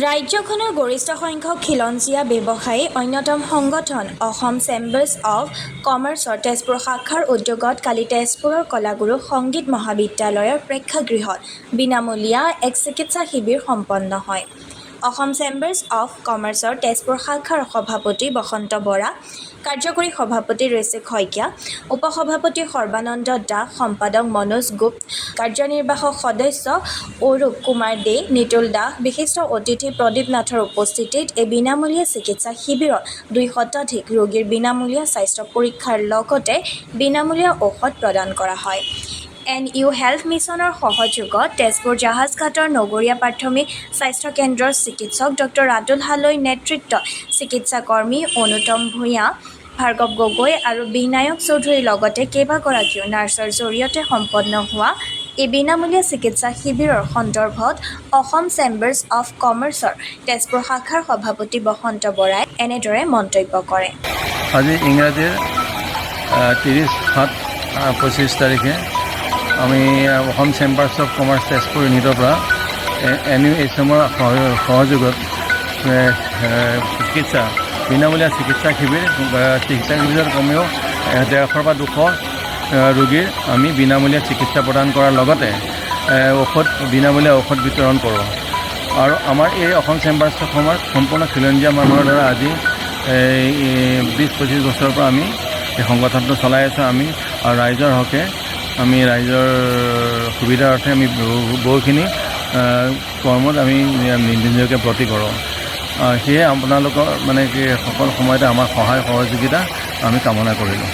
ৰাজ্যখনৰ গৰিষ্ঠ সংখ্যক খিলঞ্জীয়া ব্যৱসায়ী অন্যতম সংগঠন অসম চেম্বাৰ্ছ অৱ কমাৰ্চৰ তেজপুৰ শাখাৰ উদ্যোগত কালি তেজপুৰৰ কলাগুৰু সংগীত মহাবিদ্যালয়ৰ প্ৰেক্ষাগৃহত বিনামূলীয়া এক চিকিৎসা শিবিৰ সম্পন্ন হয়। অসম চেম্বাৰ্ছ অৱ কমাৰ্চৰ তেজপুৰ শাখাৰ সভাপতি বসন্ত বৰা, কাৰ্যকৰী সভাপতি ঋষিক শইকীয়া, উপসভাপতি সৰ্বানন্দ দাস, সম্পাদক মনোজ গুপ্ত, কাৰ্যনিৰ্বাহক সদস্য অৰূপ কুমাৰ দে, নিতুল দাস, বিশিষ্ট অতিথি প্ৰদীপ নাথৰ উপস্থিতিত এই বিনামূলীয়া চিকিৎসা শিবিৰত 200 শতাধিক ৰোগীৰ বিনামূলীয়া স্বাস্থ্য পৰীক্ষাৰ লগতে বিনামূলীয়া ঔষধ প্ৰদান কৰা হয়। NU হেল্থ মিছনৰ সহযোগত তেজপুৰ জাহাজঘাটৰ নগৰীয়া প্ৰাথমিক স্বাস্থ্য কেন্দ্ৰৰ চিকিৎসক ডক্টৰ ৰাতুল হালৈৰ নেতৃত্বত চিকিৎসা কৰ্মী অনুতম ভূঞা, ভাৰ্গৱ গগৈ আৰু বিনায়ক চৌধুৰীৰ লগতে কেইবাগৰাকীও নাৰ্ছৰ জৰিয়তে সম্পন্ন হোৱা এই বিনামূলীয়া চিকিৎসা শিবিৰৰ সন্দৰ্ভত অসম চেম্বাৰ্ছ অৱ কমাৰ্চৰ তেজপুৰ শাখাৰ সভাপতি বসন্ত বৰাই এনেদৰে মন্তব্য কৰে। আজি ইংৰাজীৰ 30/7/25 তাৰিখে আমি Assam chambers of commerce Tezpur ইউনিটৰ পৰা NUHMৰ সহযোগত বিনামূলীয়া চিকিৎসা শিবিৰ কমেও 150 বা 200 ৰোগীৰ আমি বিনামূলীয়া চিকিৎসা প্ৰদান কৰাৰ লগতে বিনামূলীয়া ঔষধ বিতৰণ কৰোঁ। আৰু আমাৰ এই অসম চেম্বাৰ্ছ অৱ কমাৰ্চ সম্পূৰ্ণ খিলঞ্জীয়া মানুহৰ দ্বাৰা আজি 20-25 বছৰৰ পৰা আমি এই সংগঠনটো চলাই আছোঁ। আমি আৰু ৰাইজৰ হকে আমি ৰাইজৰ সুবিধাৰ অৰ্থে আমি বহুখিনি কৰ্মত আমি নিজকে ব্ৰতী কৰোঁ। সেয়ে আপোনালোকৰ কি সকলো সময়তে আমাৰ সহায় সহযোগিতা আমি কামনা কৰিলোঁ।